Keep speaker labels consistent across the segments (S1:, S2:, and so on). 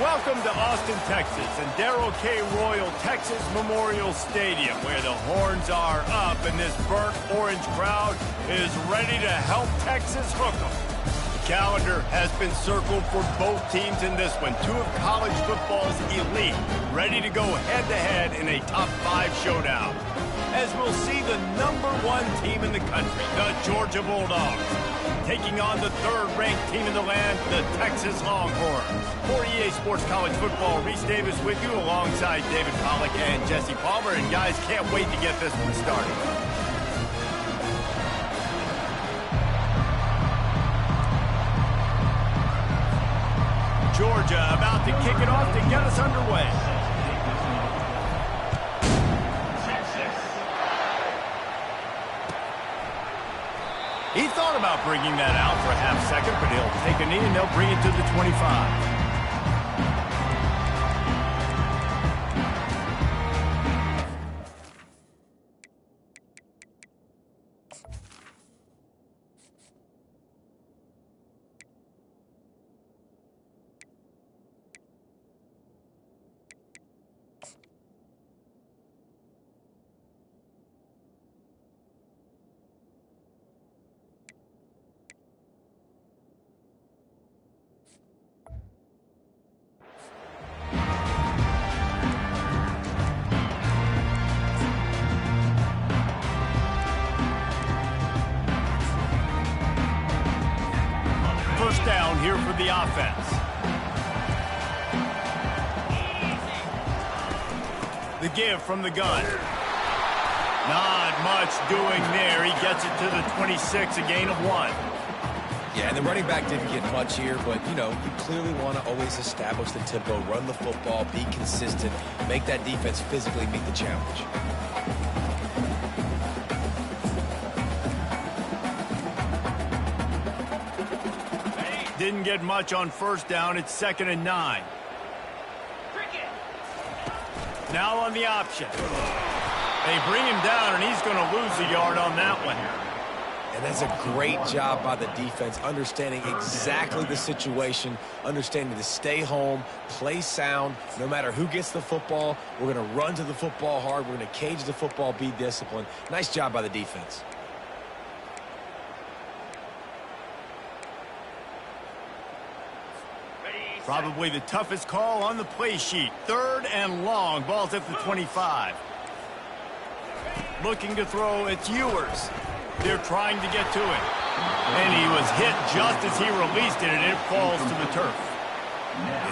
S1: Welcome to Austin, Texas, and Darrell K. Royal Texas Memorial Stadium, where the horns are up and this burnt orange crowd is ready to help Texas hook 'em. The calendar has been circled for both teams in this one. Two of college football's elite, ready to go head-to-head in a top-5 showdown. As we'll see the #1 team in the country, the Georgia Bulldogs, taking on the 3rd-ranked team in the land, the Texas Longhorns. For EA Sports College Football, Reese Davis with you alongside David Pollack and Jesse Palmer. And guys, can't wait to get this one started. Georgia about to kick it off to get us underway. He thought about bringing that out for a half second, but he'll take a knee and they'll bring it to the 25. First down here for the offense. The give from the gun. Not much doing there. He gets it to the 26, a gain of 1.
S2: Yeah, and the running back didn't get much here, but, you know, you clearly want to always establish the tempo, run the football, be consistent, make that defense physically meet the challenge.
S1: Didn't get much on first down. It's 2nd and 9. Now on the option. They bring him down, and he's going to lose a yard on that one.
S2: And that's a great job by the defense, understanding exactly the situation, understanding to stay home, play sound. No matter who gets the football, we're going to run to the football hard. We're going to cage the football, be disciplined. Nice job by the defense.
S1: Probably the toughest call on the play sheet. 3rd and long. Ball's at the 25. Looking to throw, it's Ewers. They're trying to get to it. And he was hit just as he released it, and it falls to the turf.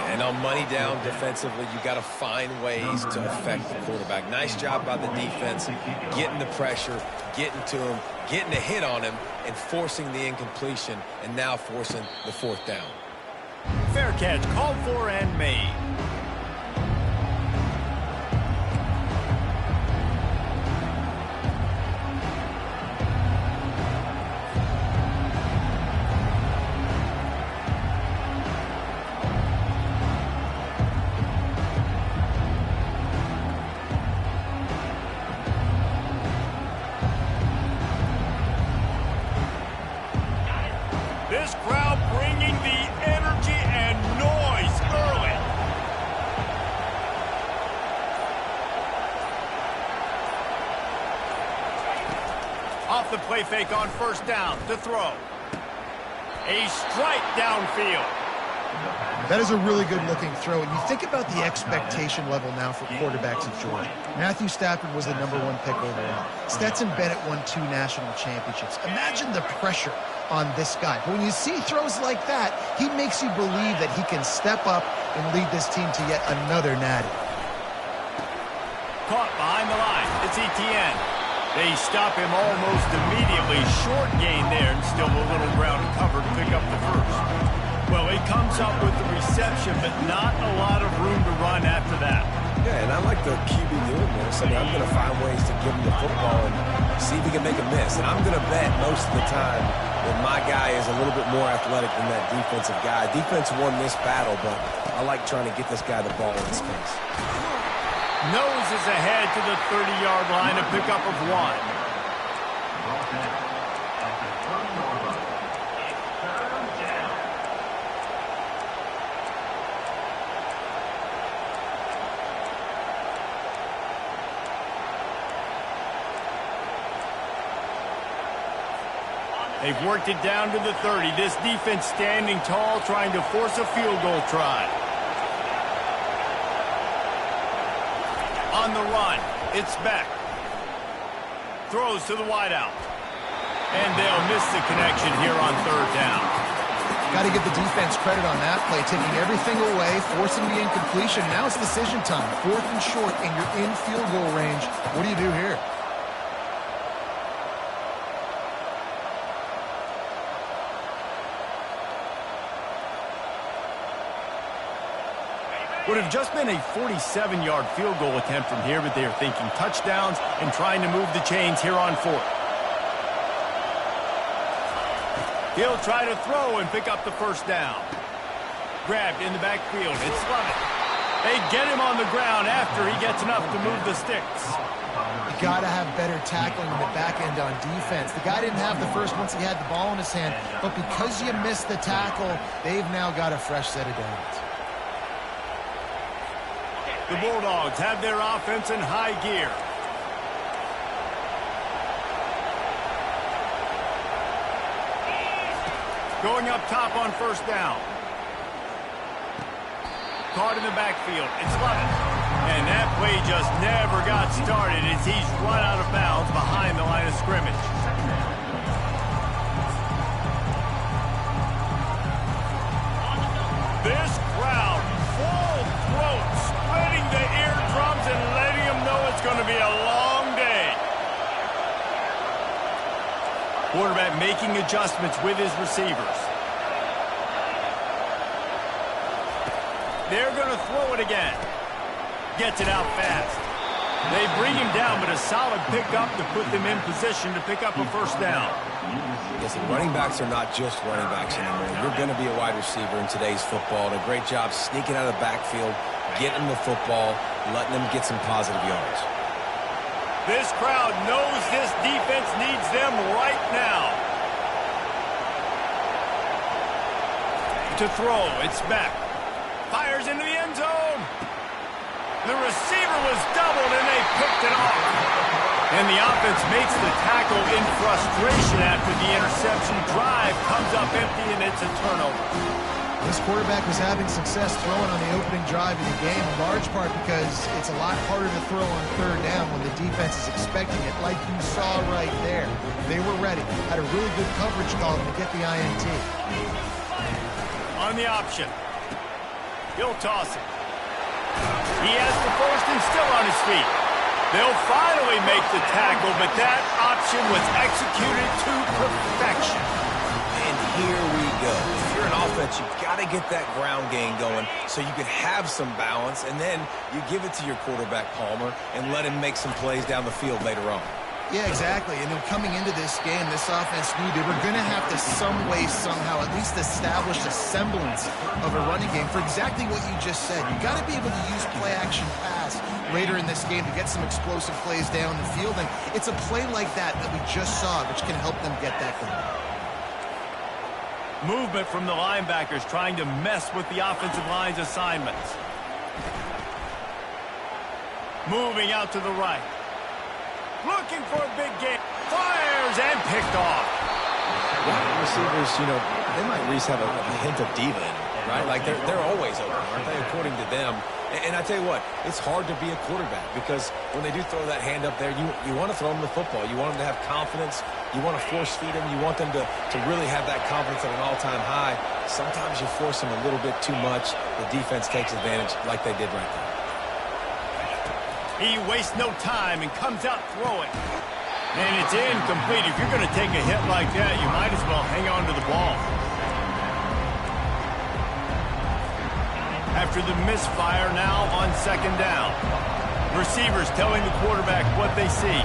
S2: And on money down defensively, you got to find ways to affect the quarterback. Nice job by the defense, getting the pressure, getting to him, getting a hit on him, and forcing the incompletion, and now forcing the 4th down.
S1: Fair catch, called for and made. This crowd bringing the energy and noise early. Off the play fake on first down to throw. A strike downfield.
S3: That is a really good-looking throw. And you think about the expectation level now for quarterbacks at Georgia. Matthew Stafford was the #1 pick overall. Stetson Bennett won 2 national championships. Imagine the pressure on this guy. But when you see throws like that, he makes you believe that he can step up and lead this team to yet another natty.
S1: Caught behind the line. It's Etienne. They stop him almost immediately. Short gain there, and still a little ground to cover to pick up the first. Well, he comes up with the reception, but not a lot of room to run after that.
S2: Yeah, and I like the QB doing this. I mean, I'm going to find ways to give him the football and see if he can make a miss. And I'm going to bet most of the time that my guy is a little bit more athletic than that defensive guy. Defense won this battle, but I like trying to get this guy the ball in space.
S1: Noses ahead to the 30-yard line, a pickup of 1. They've worked it down to the 30. This defense standing tall, trying to force a field goal try. On the run, it's Beck. Throws to the wideout. And they'll miss the connection here on third down.
S3: Got to give the defense credit on that play, taking everything away, forcing the incompletion. Now it's decision time. 4th and short, and you're in field goal range. What do you do here?
S1: Would have just been a 47-yard field goal attempt from here, but they are thinking touchdowns and trying to move the chains here on 4th. He'll try to throw and pick up the first down. Grabbed in the backfield. It's Lovett. They get him on the ground after he gets enough to move the sticks.
S3: You got to have better tackling in the back end on defense. The guy didn't have the first once he had the ball in his hand, but because you missed the tackle, they've now got a fresh set of downs.
S1: The Bulldogs have their offense in high gear. Going up top on first down. Caught in the backfield. It's Lovett. And that play just never got started as he's run out of bounds behind the line of scrimmage. This crowd, full throat, splitting the eardrums and letting them know it's going to be a long day. Quarterback making adjustments with his receivers. They're going to throw it again. Gets it out fast. They bring him down, but a solid pickup to put them in position to pick up a first down.
S2: Listen, running backs are not just running backs anymore. You're going to be a wide receiver in today's football. And a great job sneaking out of the backfield, getting the football, letting them get some positive yards.
S1: This crowd knows this defense needs them right now. To throw, it's Beck. Fires into the end zone. The receiver was doubled, and they picked it off. And the offense makes the tackle in frustration after the interception. Drive comes up empty, and it's a turnover.
S3: This quarterback was having success throwing on the opening drive of the game, in large part because it's a lot harder to throw on third down when the defense is expecting it, like you saw right there. They were ready, had a really good coverage call to get the INT.
S1: On the option. He'll toss it. He has the first and still on his feet. They'll finally make the tackle, but that option was executed to perfection.
S2: And here we go. If you're an offense, you've got to get that ground game going so you can have some balance, and then you give it to your quarterback, Palmer, and let him make some plays down the field later on.
S3: Yeah, exactly. And coming into this game, this offense knew they were going to have to some way, somehow, at least establish a semblance of a running game for exactly what you just said. You got to be able to use play-action pass later in this game to get some explosive plays down the field. And it's a play like that that we just saw, which can help them get that going.
S1: Movement from the linebackers trying to mess with the offensive line's assignments. Moving out to the right. Looking for a big game. Fires and picked off.
S2: Wide receivers, they might at least have a hint of diva in them, right? Like they're always open, aren't they, according to them? And I tell you what, it's hard to be a quarterback because when they do throw that hand up there, you want to throw them the football. You want them to have confidence. You want to force feed them. You want them to really have that confidence at an all-time high. Sometimes you force them a little bit too much. The defense takes advantage like they did right there.
S1: He wastes no time and comes out throwing. And it's incomplete. If you're going to take a hit like that, you might as well hang on to the ball. After the misfire, now on second down. Receivers telling the quarterback what they see.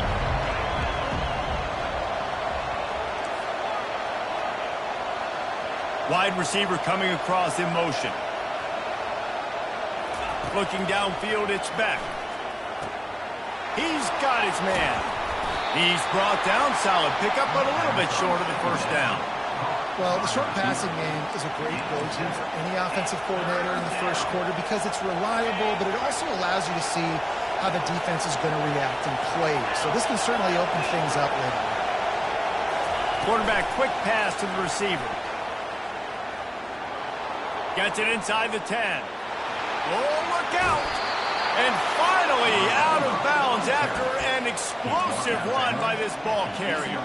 S1: Wide receiver coming across in motion. Looking downfield, it's Beck. He's got his man. He's brought down, solid pickup, but a little bit short of the first down.
S3: Well, the short passing game is a great go-to for any offensive coordinator in the first quarter because it's reliable, but it also allows you to see how the defense is going to react and play. So this can certainly open things up later.
S1: Quarterback quick pass to the receiver. Gets it inside the 10. Oh, look out! And finally out of bounds after an explosive run by this ball carrier.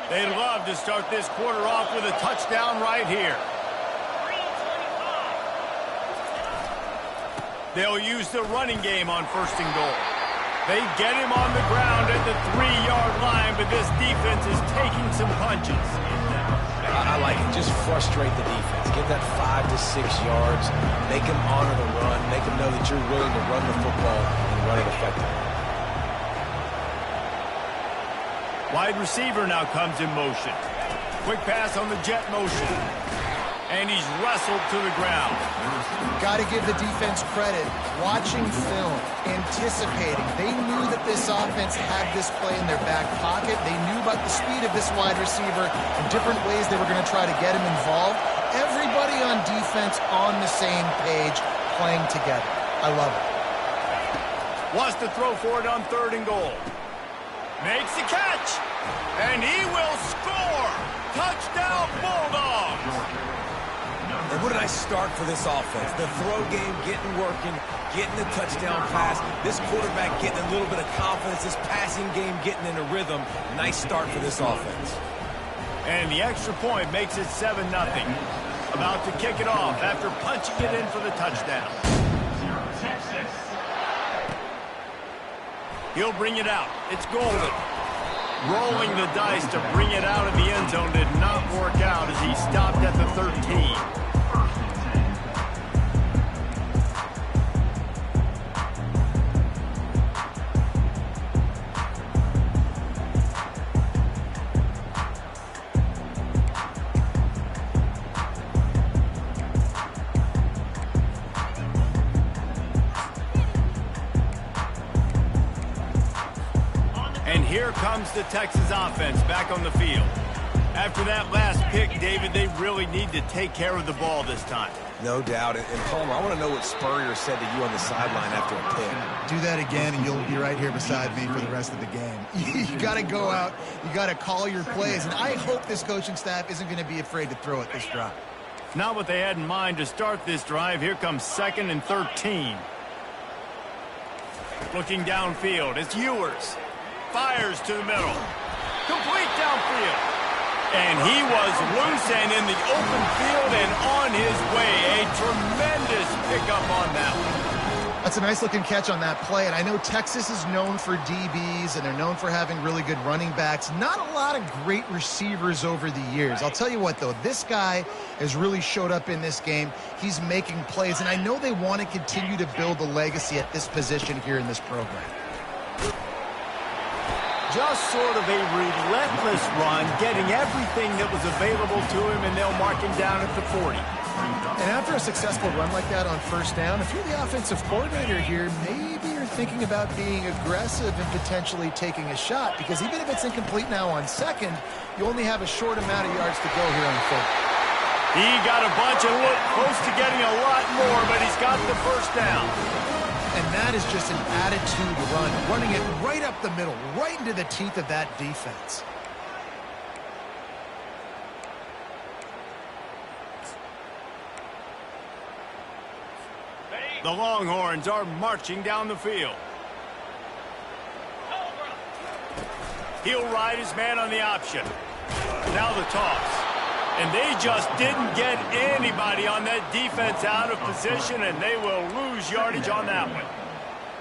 S1: They'd love to start this quarter off with a touchdown right here. They'll use the running game on 1st and goal. They get him on the ground at the 3-yard line, but this defense is taking some punches.
S2: I like it. Just frustrate the defense. Get that 5 to 6 yards. Make them honor the run. Make them know that you're willing to run the football and run it effectively.
S1: Wide receiver now comes in motion. Quick pass on the jet motion. And he's wrestled to the ground.
S3: Got to give the defense credit. Watching film, anticipating. They knew that this offense had this play in their back pocket. They knew about the speed of this wide receiver and different ways they were going to try to get him involved. Everybody on defense on the same page, playing together. I love it.
S1: Wants to throw for it on 3rd and goal. Makes the catch, and he will score! Touchdown, Bulldogs!
S2: And what a nice start for this offense. The throw game getting working, getting the touchdown pass. This quarterback getting a little bit of confidence. This passing game getting in a rhythm. Nice start for this offense.
S1: And the extra point makes it 7-0. About to kick it off after punching it in for the touchdown. He'll bring it out. It's Golden. Rolling the dice to bring it out of the end zone did not work out as he stopped at the 13. Here comes the Texas offense back on the field. After that last pick, David, they really need to take care of the ball this time.
S2: No doubt. And Palmer, I want to know what Spurrier said to you on the sideline after a pick.
S3: Do that again, and you'll be right here beside me for the rest of the game. You got to go out. You got to call your plays. And I hope this coaching staff isn't going to be afraid to throw it this drive.
S1: Not what they had in mind to start this drive. Here comes 2nd and 13. Looking downfield, it's Ewers. Fires to the middle. Complete downfield. And he was loose and in the open field and on his way. A tremendous pickup on that one.
S3: That's a nice-looking catch on that play. And I know Texas is known for DBs, and they're known for having really good running backs. Not a lot of great receivers over the years. I'll tell you what, though. This guy has really showed up in this game. He's making plays, and I know they want to continue to build a legacy at this position here in this program.
S1: Just sort of a relentless run, getting everything that was available to him, and they'll mark him down at the 40.
S3: And after a successful run like that on 1st down, if you're the offensive coordinator here, maybe you're thinking about being aggressive and potentially taking a shot, because even if it's incomplete now on 2nd, you only have a short amount of yards to go here on 3rd.
S1: He got a bunch and looked close to getting a lot more, but he's got the 1st down.
S3: And that is just an attitude run, running it right up the middle, right into the teeth of that defense.
S1: The Longhorns are marching down the field. He'll ride his man on the option. Now the toss. And they just didn't get anybody on that defense out of position, and they will lose yardage on that one.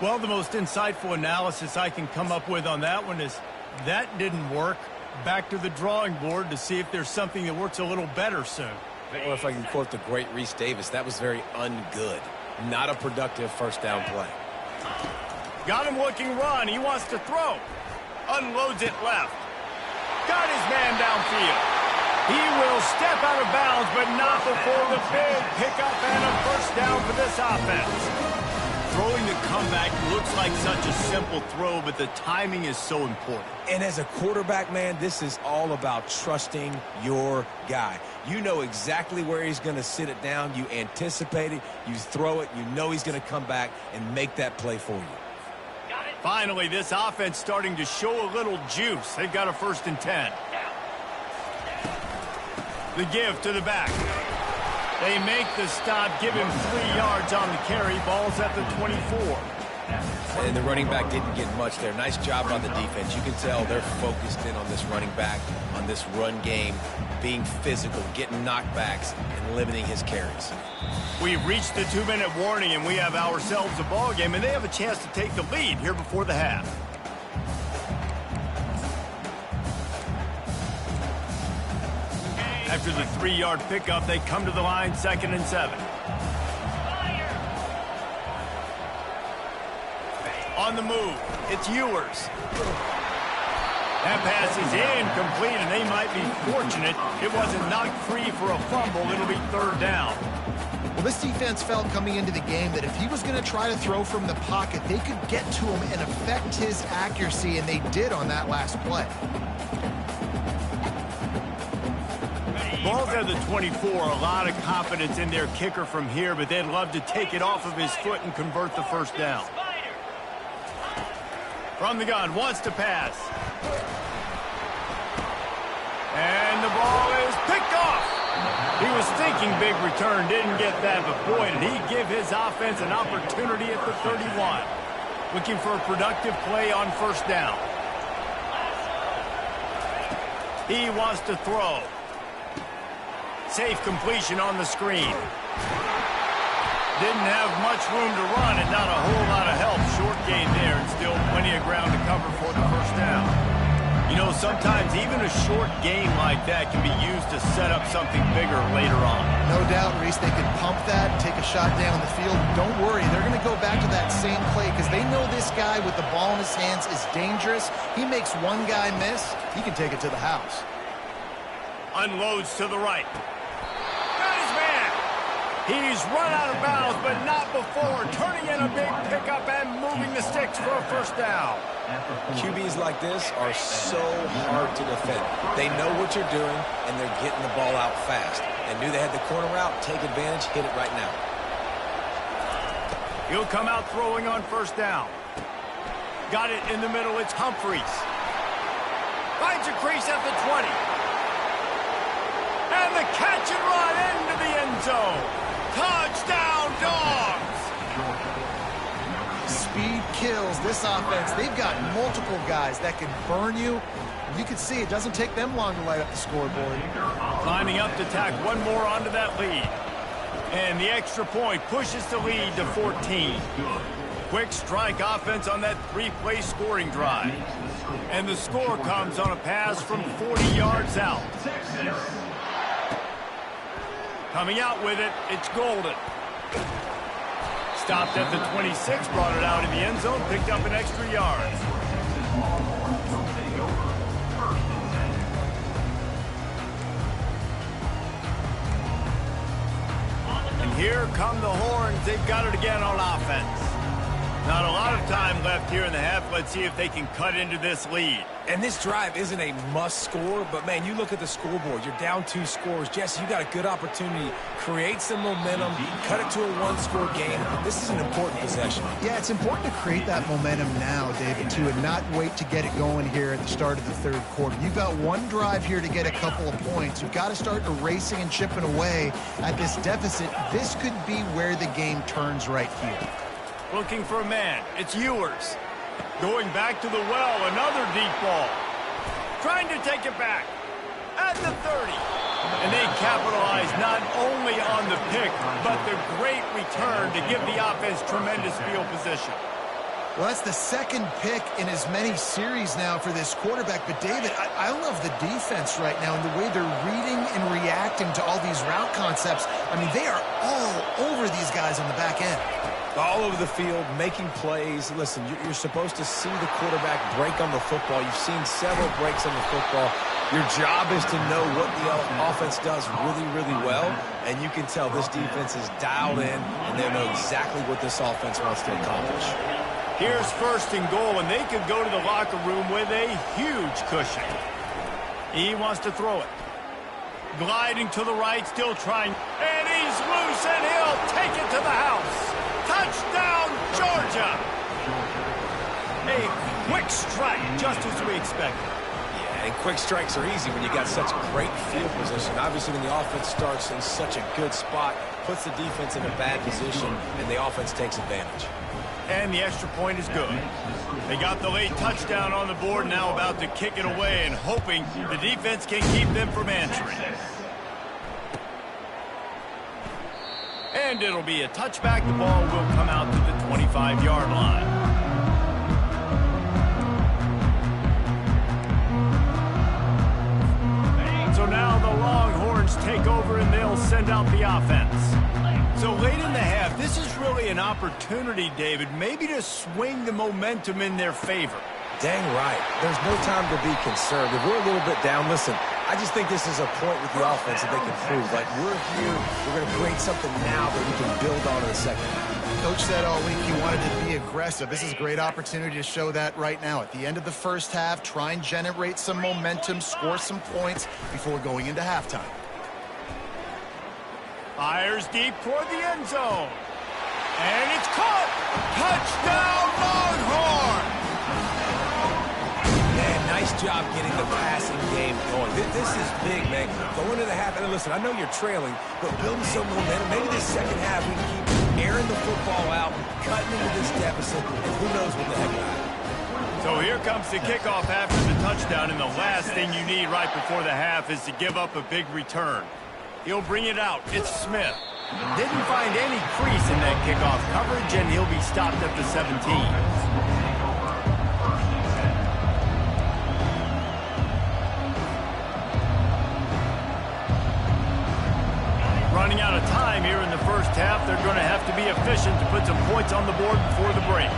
S1: Well, the most insightful analysis I can come up with on that one is that didn't work. Back to the drawing board to see if there's something that works a little better soon.
S2: Or if I can quote the great Reese Davis, that was very ungood. Not a productive 1st down play.
S1: Got him looking run. He wants to throw. Unloads it left. Got his man downfield. He will step out of bounds, but not before the big pickup and a first down for this offense. Throwing the comeback looks like such a simple throw, but the timing is so important.
S2: And as a quarterback, man, this is all about trusting your guy. You know exactly where he's going to sit it down. You anticipate it. You throw it. You know he's going to come back and make that play for you.
S1: Finally, this offense starting to show a little juice. They've got a 1st and 10. The give to the back. They make the stop, give him 3 yards on the carry. Ball's at the 24.
S2: And the running back didn't get much there. Nice job on the defense. You can tell they're focused in on this running back, on this run game, being physical, getting knockbacks, and limiting his carries.
S1: We've reached the 2-minute warning, and we have ourselves a ball game, and they have a chance to take the lead here before the half. After the 3-yard pickup, they come to the line, 2nd and 7. On the move, it's Ewers. That pass is incomplete, and they might be fortunate it wasn't knocked free for a fumble. It'll be 3rd down.
S3: Well, this defense felt coming into the game that if he was going to try to throw from the pocket, they could get to him and affect his accuracy, and they did on that last play.
S1: Ball's at the 24. A lot of confidence in their kicker from here, but they'd love to take it off of his foot and convert the 1st down. From the gun, wants to pass. And the ball is picked off. He was thinking big return, didn't get that, but boy, did he give his offense an opportunity at the 31. Looking for a productive play on 1st down. He wants to throw. Safe completion on the screen. Didn't have much room to run and not a whole lot of help. Short gain there and still plenty of ground to cover for the 1st down. You know, sometimes even a short gain like that can be used to set up something bigger later on.
S3: No doubt, Reese, they can pump that, take a shot down the field. Don't worry, they're going to go back to that same play because they know this guy with the ball in his hands is dangerous. He makes one guy miss, he can take it to the house.
S1: Unloads to the right. Got his man. He's run out of bounds, but not before turning in a big pickup and moving the sticks for a 1st down.
S2: QBs like this are so hard to defend. They know what you're doing, and they're getting the ball out fast. They knew they had the corner route. Take advantage. Hit it right now.
S1: He'll come out throwing on 1st down. Got it in the middle. It's Humphreys. Finds a crease at the 20. And the catch and run into the end zone. Touchdown, Dogs!
S3: Speed kills this offense. They've got multiple guys that can burn you. You can see it doesn't take them long to light up the scoreboard.
S1: Lining up to tack one more onto that lead. And the extra point pushes the lead to 14. Quick strike offense on that 3-play scoring drive. And the score comes on a pass from 40 yards out. Coming out with it, it's Golden. Stopped at the 26, brought it out in the end zone, picked up an extra yard. And here come the Horns. They've got it again on offense. Not a lot of time left here in the half. Let's see if they can cut into this lead.
S2: And this drive isn't a must score, but, man, you look at the scoreboard. You're down 2 scores. Jesse, you got a good opportunity. Create some momentum. Cut it to a 1-score game. This is an important possession.
S3: Yeah, it's important to create that momentum now, David, too, and not wait to get it going here at the start of the 3rd quarter. You've got one drive here to get a couple of points. You've got to start erasing and chipping away at this deficit. This could be where the game turns right here.
S1: Looking for a man. It's Ewers. Going back to the well, another deep ball. Trying to take it back. At the 30. And they capitalize not only on the pick, but the great return to give the offense tremendous field position.
S3: Well, that's the 2nd pick in as many series now for this quarterback. But, David, I love the defense right now and the way they're reading and reacting to all these route concepts. I mean, they are all over these guys on the back end.
S2: All over the field, making plays. Listen, you're supposed to see the quarterback break on the football. You've seen several breaks on the football. Your job is to know what the offense does really, really well, and you can tell this defense is dialed in, and they know exactly what this offense wants to accomplish.
S1: Here's first and goal, and they could go to the locker room with a huge cushion. He wants to throw it. Gliding to the right, still trying. And he's loose, and he'll take it to the house. Touchdown, Georgia! A quick strike, just as we expected.
S2: And quick strikes are easy when you got such great field position. Obviously, when the offense starts in such a good spot, puts the defense in a bad position, and the offense takes advantage.
S1: And the extra point is good. They got the late touchdown on the board, now about to kick it away and hoping the defense can keep them from answering. And it'll be a touchback. The ball will come out to the 25-yard line. So now the Longhorns take over and they'll send out the offense. So late in the half, this is really an opportunity, David, maybe to swing the momentum in their favor.
S2: Dang right. There's no time to be conservative. We're a little bit down. Listen, I just think this is a point with the offense that they can prove. Like, we're here, we're going to create something now that we can build on in the second half.
S3: Coach said all week he wanted to be aggressive. This is a great opportunity to show that right now. At the end of the first half, try and generate some momentum, score some points before going into halftime.
S1: Fires deep toward the end zone. And it's caught! Touchdown, Longhorn!
S2: Man, nice job getting the passing game going. This is big, man. Going into the half, and listen, I know you're trailing, but building some momentum. Maybe this second half we can keep airing the football out, cutting into this deficit, and who knows what the heck will happen.
S1: So here comes the kickoff after the touchdown, and the last thing you need right before the half is to give up a big return. He'll bring it out. It's Smith. Didn't find any crease in that kickoff coverage, and he'll be stopped at the 17. Running out of time here in the first half. They're going to have to be efficient to put some points on the board before the break.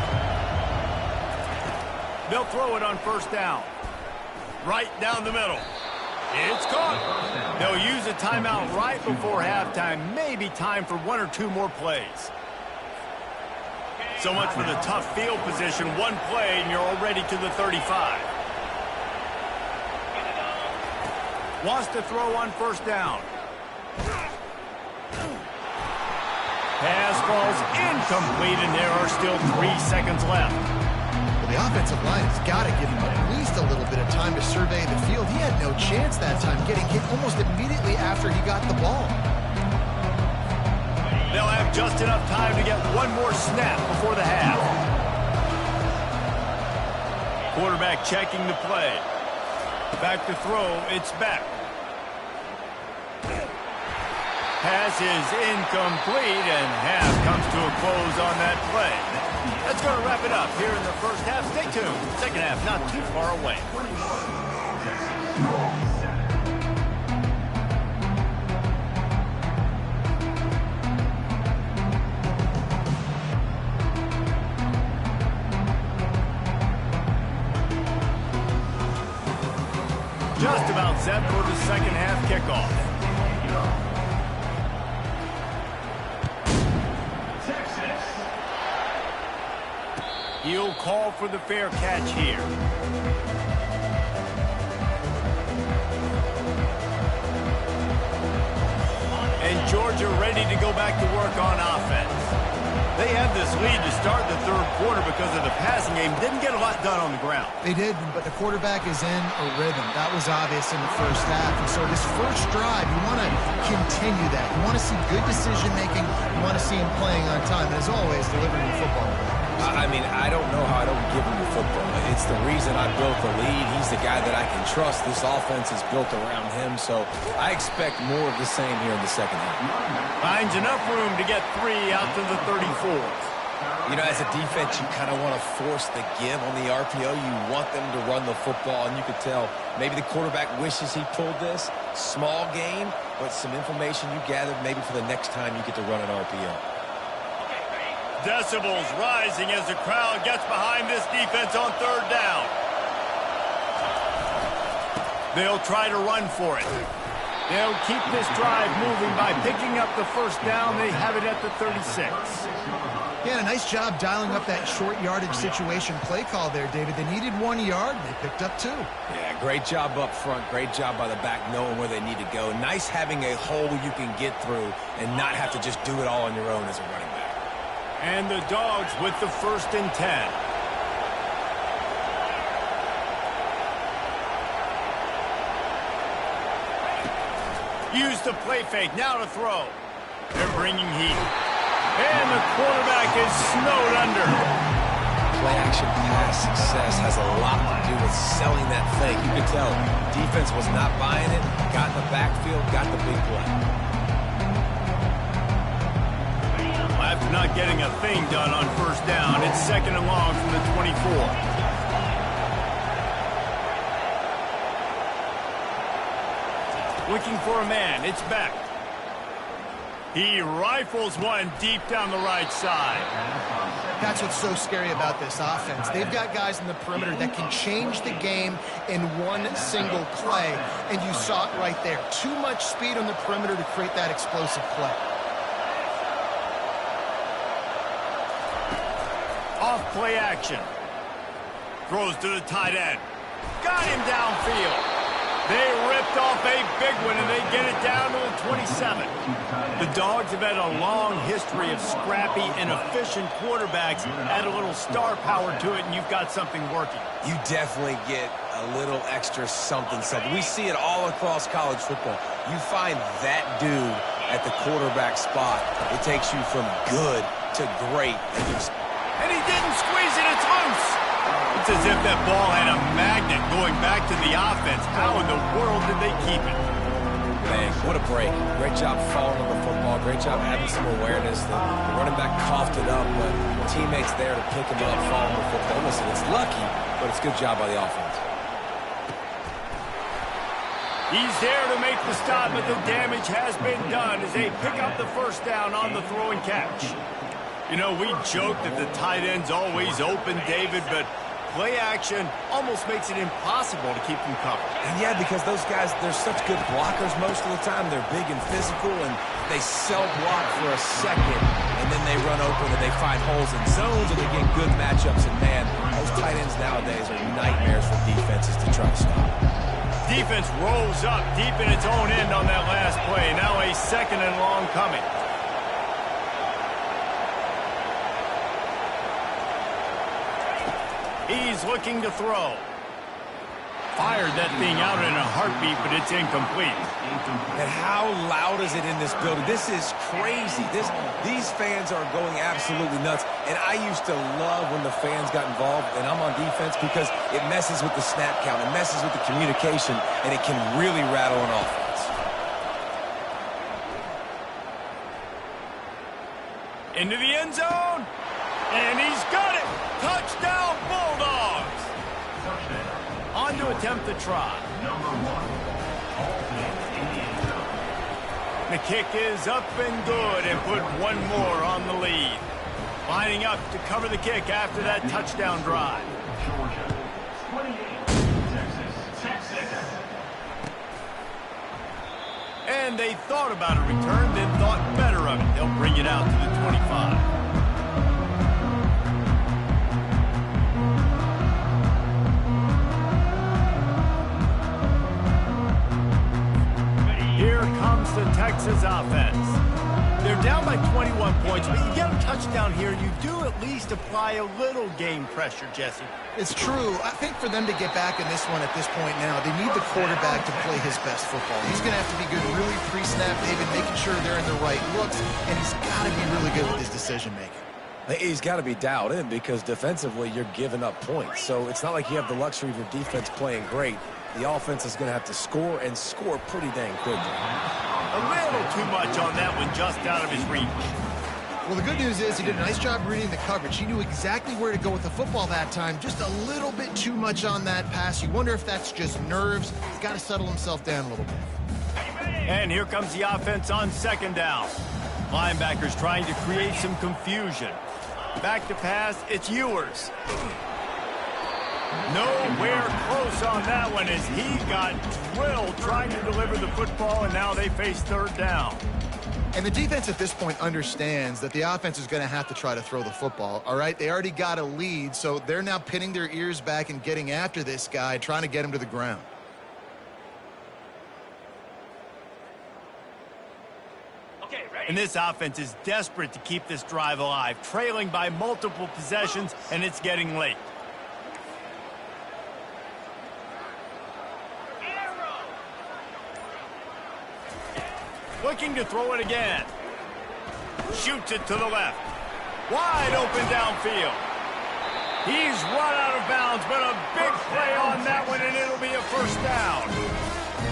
S1: They'll throw it on first down. Right down the middle. It's caught. They'll use a timeout right before halftime. Maybe time for one or two more plays. So much for the tough field position. One play and you're already to the 35. Wants to throw on first down. Pass falls incomplete, and there are still 3 seconds left.
S3: Well, the offensive line has got to give him at least a little bit of time to survey the field. He had no chance that time, getting hit almost immediately after he got the ball.
S1: They'll have just enough time to get one more snap before the half. Quarterback checking the play. Back to throw, it's back. Pass is incomplete, and half comes to a close on that play. That's going to wrap it up here in the first half. Stay tuned. Second half not too far away. Just about set for the second half kickoff. He'll call for the fair catch here. And Georgia ready to go back to work on offense. They had this lead to start the third quarter because of the passing game. Didn't get a lot done on the ground.
S3: They did, but the quarterback is in a rhythm. That was obvious in the first half. And so this first drive, you want to continue that. You want to see good decision-making. You want to see him playing on time. And as always, delivering the football.
S2: I mean, I don't know how I don't give him the football. It's the reason I built the lead. He's the guy that I can trust. This offense is built around him, so I expect more of the same here in the second half.
S1: Finds enough room to get 3 out to the 34.
S2: You know, as a defense, you kind of want to force the give on the RPO. You want them to run the football, and you could tell maybe the quarterback wishes he pulled this. Small gain, but some information you gathered maybe for the next time you get to run an RPO.
S1: Decibels rising as the crowd gets behind this defense on third down. They'll try to run for it. They'll keep this drive moving by picking up the first down. They have it at the 36.
S3: Yeah, a nice job dialing up that short yardage situation play call there, David. They needed 1 yard. They picked up 2.
S2: Yeah, great job up front. Great job by the back knowing where they need to go. Nice having a hole you can get through and not have to just do it all on your own as a running back.
S1: And the Dogs with the 1st and 10. Use the play fake, now to throw. They're bringing heat. And the quarterback is snowed under.
S2: Play action pass success has a lot to do with selling that fake. You could tell defense was not buying it, got in the backfield, got the big play.
S1: After not getting a thing done on 1st down, it's 2nd and long from the 24. Looking for a man. It's Beck. He rifles one deep down the right side.
S3: That's what's so scary about this offense. They've got guys in the perimeter that can change the game in one single play, and you saw it right there. Too much speed on the perimeter to create that explosive play.
S1: Off play action. Throws to the tight end. Got him downfield. They ripped off a big one, and they get it down to the 27. The Dogs have had a long history of scrappy and efficient quarterbacks. Add a little star power to it, and you've got something working.
S2: You definitely get a little extra something. We see it all across college football. You find that dude at the quarterback spot, it takes you from good to great.
S1: And he didn't squeeze it. It's loose. It's as if that ball had a magnet going back to the offense. How in the world did they keep it?
S2: Man, what a break. Great job falling on the football. Great job having some awareness. The running back coughed it up, but teammates there to pick him up, fall on the football. Listen, it's lucky, but it's a good job by the offense.
S1: He's there to make the stop, but the damage has been done as they pick up the 1st down on the throw and catch. You know, we joke that the tight end's always open, David, but play action almost makes it impossible to keep them covered.
S2: And yeah, because those guys, they're such good blockers most of the time. They're big and physical, and they self-block for a second, and then they run open and they find holes in zones, and they get good matchups. And man, those tight ends nowadays are nightmares for defenses to try to stop.
S1: Defense rolls up deep in its own end on that last play. Now a 2nd and long coming. He's looking to throw. Fired that thing out in a heartbeat, but it's incomplete.
S2: And how loud is it in this building? This is crazy. These fans are going absolutely nuts. And I used to love when the fans got involved, and I'm on defense, because it messes with the snap count. It messes with the communication, and it can really rattle an offense.
S1: Into the end zone. And he's got it. Touchdown, Bulldogs. On to attempt the try. The kick is up and good, and put one more on the lead. Lining up to cover the kick after that touchdown drive. And they thought about a return, then thought better of it. They'll bring it out to the 25. Here comes the Texas offense. They're down by 21 points, but you get a touchdown here, you do at least apply a little game pressure, Jesse.
S3: It's true. I think for them to get back in this one at this point now, they need the quarterback to play his best football. He's going to have to be good really pre-snap, David, making sure they're in the right looks, and he's got to be really good with his decision-making.
S2: He's got to be dialed in, because defensively you're giving up points. So it's not like you have the luxury of your defense playing great. The offense is going to have to score, and score pretty dang quickly.
S1: A little too much on that one, just out of his reach.
S3: Well, the good news is he did a nice job reading the coverage. He knew exactly where to go with the football that time. Just a little bit too much on that pass. You wonder if that's just nerves. He's got to settle himself down a little bit.
S1: And here comes the offense on 2nd down. Linebackers trying to create some confusion. Back to pass, it's Ewers. Nowhere close on that one as he got drilled trying to deliver the football, and now they face third down.
S3: And the defense at this point understands that the offense is going to have to try to throw the football, all right? They already got a lead, so they're now pinning their ears back and getting after this guy, trying to get him to the ground.
S1: And this offense is desperate to keep this drive alive, trailing by multiple possessions, and it's getting late. Looking to throw it again. Shoots it to the left. Wide open downfield. He's run out of bounds, but a big play on that one, and it'll be a first down.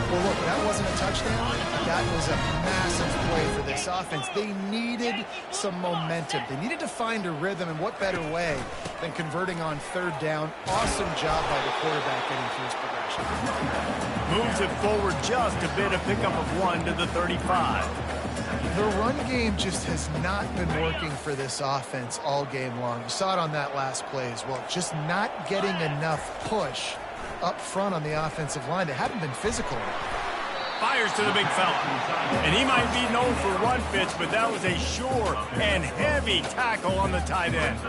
S3: Well, look, that wasn't a touchdown. That was a massive play for this offense. They needed some momentum. They needed to find a rhythm, and what better way than converting on third down. Awesome job by the quarterback getting through his progression.
S1: Moves it forward just a bit, a pickup of 1 to the 35.
S3: The run game just has not been working for this offense all game long. You saw it on that last play as well. Just not getting enough push up front on the offensive line. They haven't been physical.
S1: Fires to the big fella. And he might be known for run fits, but that was a sure and heavy tackle on the tight end.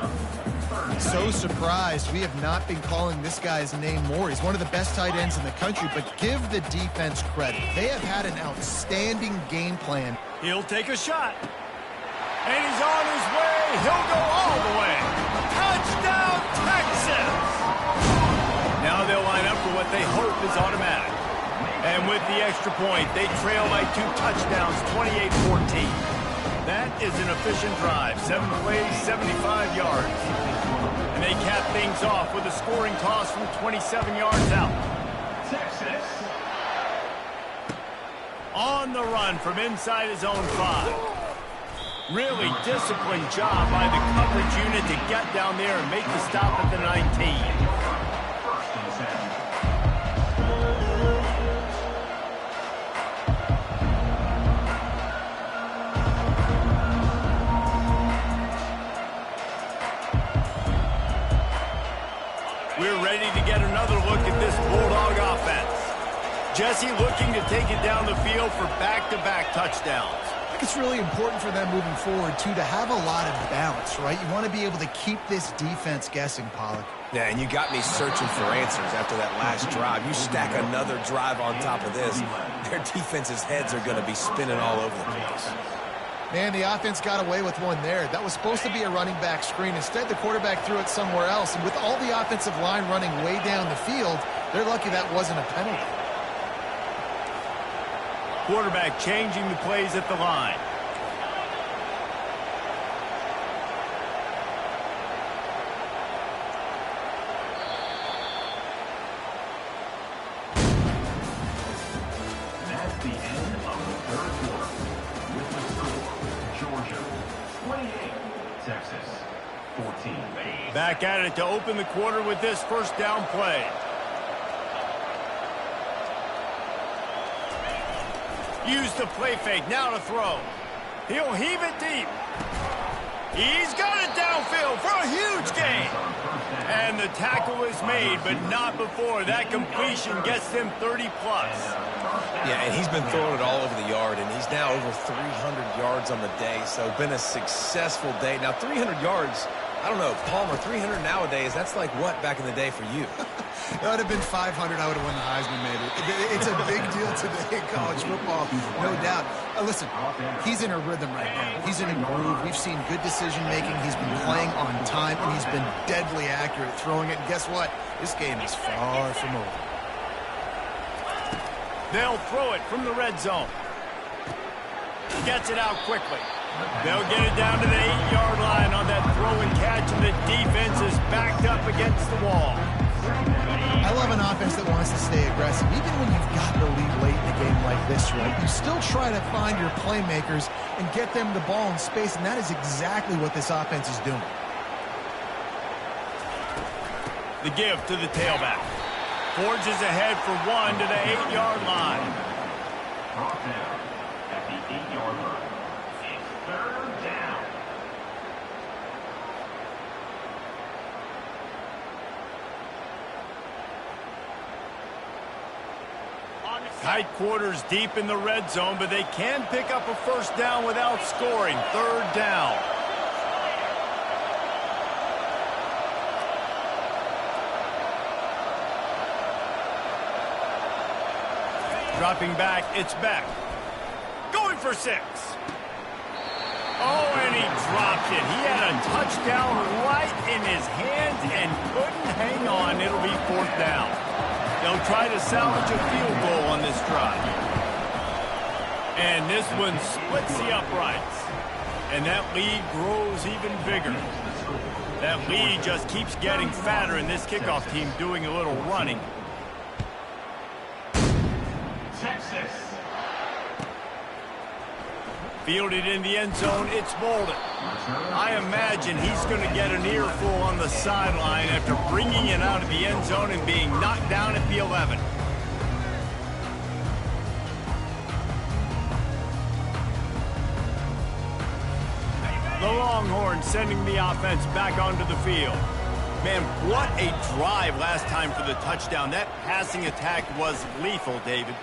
S3: So surprised we have not been calling this guy's name more. He's one of the best tight ends in the country, but give the defense credit. They have had an outstanding game plan.
S1: He'll take a shot. And he's on his way. He'll go all the way. Touchdown, Texas! Now they'll line up for what they hope is automatic. And with the extra point, they trail by 2 touchdowns, 28-14. That is an efficient drive. 7 plays, 75 yards. And they cap things off with a scoring toss from 27 yards out. Texas. On the run from inside his own 5. Really disciplined job by the coverage unit to get down there and make the stop at the 19. We're ready to get another look at this Bulldog offense. Jesse looking to take it down the field for back-to-back touchdowns.
S3: I think it's really important for them moving forward, too, to have a lot of balance, right? You want to be able to keep this defense guessing, Pollock.
S2: Yeah, and you got me searching for answers after that last drive. You stack another drive on top of this, their defense's heads are going to be spinning all over the place.
S3: Man, the offense got away with one there. That was supposed to be a running back screen. Instead, the quarterback threw it somewhere else. And with all the offensive line running way down the field, they're lucky that wasn't a penalty.
S1: Quarterback changing the plays at the line.
S4: That's the end of the third quarter. With the score, Georgia 28, Texas 14.
S1: Back at it to open the quarter with this first down play. Use the play fake, now to throw. He'll heave it deep. He's got it downfield for a huge gain. And the tackle is made, but not before. That completion gets them 30+.
S2: Yeah, and he's been throwing it all over the yard, and he's now over 300 yards on the day, so been a successful day. Now, 300 yards, I don't know, Palmer, 300 nowadays, that's like what back in the day for you?
S3: That would have been 500. I would have won the Heisman, maybe. It's a big deal today in college football, no doubt. Listen, he's in a rhythm right now. He's in a groove. We've seen good decision-making. He's been playing on time, and he's been deadly accurate throwing it. And guess what? This game is far from over.
S1: They'll throw it from the red zone. Gets it out quickly. They'll get it down to the 8-yard line on that throw and catch, and the defense is backed up against the wall.
S3: I love an offense that wants to stay aggressive. Even when you've got the lead late in a game like this, right, you still try to find your playmakers and get them the ball in space, and that is exactly what this offense is doing.
S1: The give to the tailback. Forges ahead for 1 to the 8-yard line.
S4: Brought down at the 8-yard line. It's third down.
S1: Tight quarters deep in the red zone, but they can pick up a first down without scoring. Third down. Dropping back, it's Beck. Going for 6. Oh, and he dropped it. He had a touchdown right in his hands and couldn't hang on. It'll be 4th down. They'll try to salvage a field goal on this drive. And this one splits the uprights. And that lead grows even bigger. That lead just keeps getting fatter, and this kickoff team doing a little running.
S4: Texas.
S1: Fielded in the end zone, it's Bolden. I imagine he's going to get an earful on the sideline after bringing it out of the end zone and being knocked down at the 11. The Longhorns sending the offense back onto the field. Man, what a drive last time for the touchdown. That passing attack was lethal, David.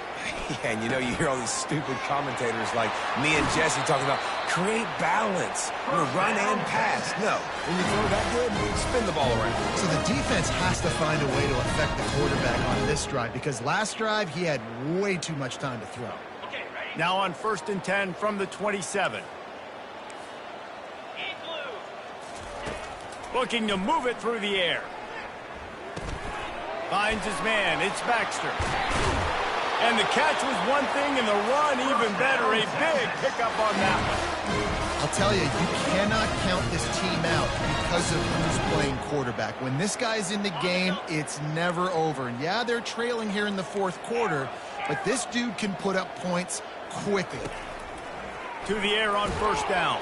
S2: Yeah, and you hear all these stupid commentators like me and Jesse talking about create balance, run and pass. No, when you throw that good, you spin the ball around.
S3: So the defense has to find a way to affect the quarterback on this drive, because last drive he had way too much time to throw.
S1: Now on 1st and 10 from the 27. Looking to move it through the air. Finds his man. It's Baxter. And the catch was one thing, and the run even better. A big pickup on that one.
S3: I'll tell you, you cannot count this team out because of who's playing quarterback. When this guy's in the game, it's never over. And yeah, they're trailing here in the 4th quarter, but this dude can put up points quickly.
S1: To the air on 1st down.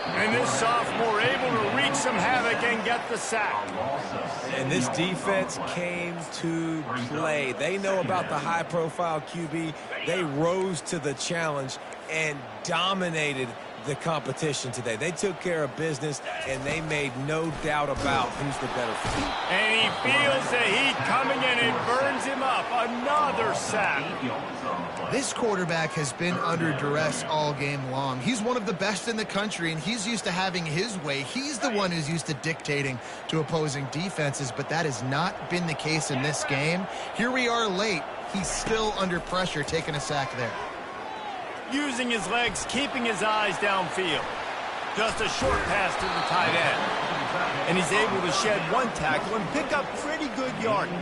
S1: And this sophomore able to wreak some havoc and get the sack.
S2: And this defense came to play. They know about the high-profile QB. They rose to the challenge and dominated the competition today. They took care of business, and they made no doubt about who's the better fit.
S1: And he feels the heat coming, and it burns him up. Another sack.
S3: This quarterback has been under duress all game long. He's one of the best in the country, and he's used to having his way. He's the one who's used to dictating to opposing defenses, but that has not been the case in this game. Here we are late. He's still under pressure, taking a sack there.
S1: Using his legs, keeping his eyes downfield. Just a short pass to the tight end. And he's able to shed one tackle and pick up pretty good yardage.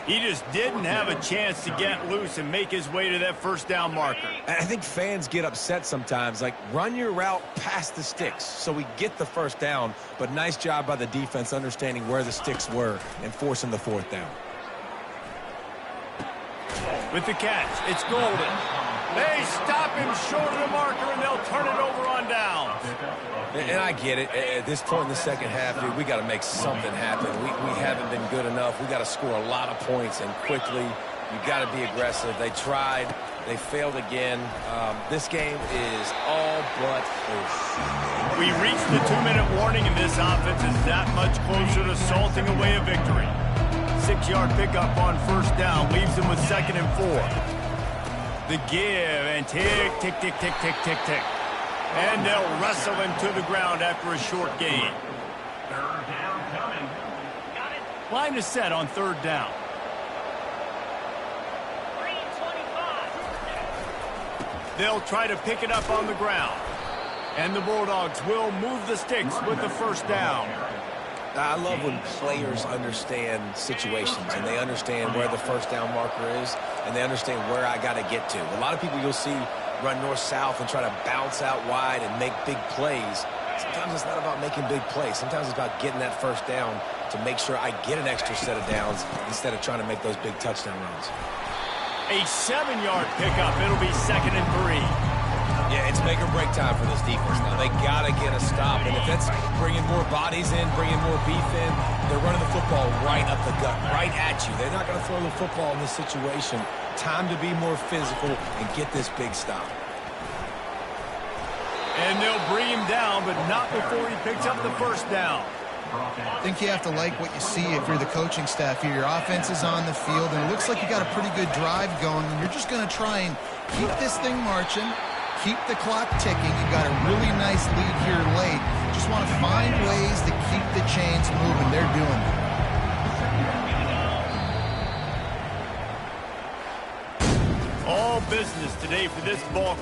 S1: He just didn't have a chance to get loose and make his way to that 1st down marker.
S2: I think fans get upset sometimes, like run your route past the sticks so we get the 1st down, but nice job by the defense understanding where the sticks were and forcing the 4th down.
S1: With the catch, it's Golden. They stop him short of the marker, and they'll turn it over on downs.
S2: And I get it. At this point in the second half, dude, we got to make something happen. We haven't been good enough. We got to score a lot of points, and quickly. You got to be aggressive. They tried. They failed again. This game is all but over.
S1: We reached the 2-minute warning, and this offense is that much closer to salting away a victory. 6-yard pickup on 1st down leaves them with 2nd and 4. The give, and tick, tick, tick, tick, tick, tick, tick. And they'll wrestle him to the ground after a short gain.
S4: 3rd down coming.
S1: Line is set on 3rd down. They'll try to pick it up on the ground. And the Bulldogs will move the sticks with the 1st down.
S2: I love when players understand situations and they understand where the 1st down marker is and they understand where I got to get to. A lot of people you'll see run north-south and try to bounce out wide and make big plays. Sometimes it's not about making big plays. Sometimes it's about getting that 1st down to make sure I get an extra set of downs instead of trying to make those big touchdown runs.
S1: A 7-yard pickup. It'll be 2nd and 3.
S2: Yeah, it's make or break time for this defense. Now, they got to get a stop. And if that's bringing more bodies in, bringing more beef in, they're running the football right up the gut, right at you. They're not going to throw the football in this situation. Time to be more physical and get this big stop.
S1: And they'll bring him down, but not before he picks up the 1st down.
S3: I think you have to like what you see if you're the coaching staff here. Your offense is on the field, and it looks like you got a pretty good drive going, and you're just going to try and keep this thing marching, keep the clock ticking. You got a really nice lead here late. Just want to find ways to keep the chains moving. They're doing it.
S1: All business today for this ball club.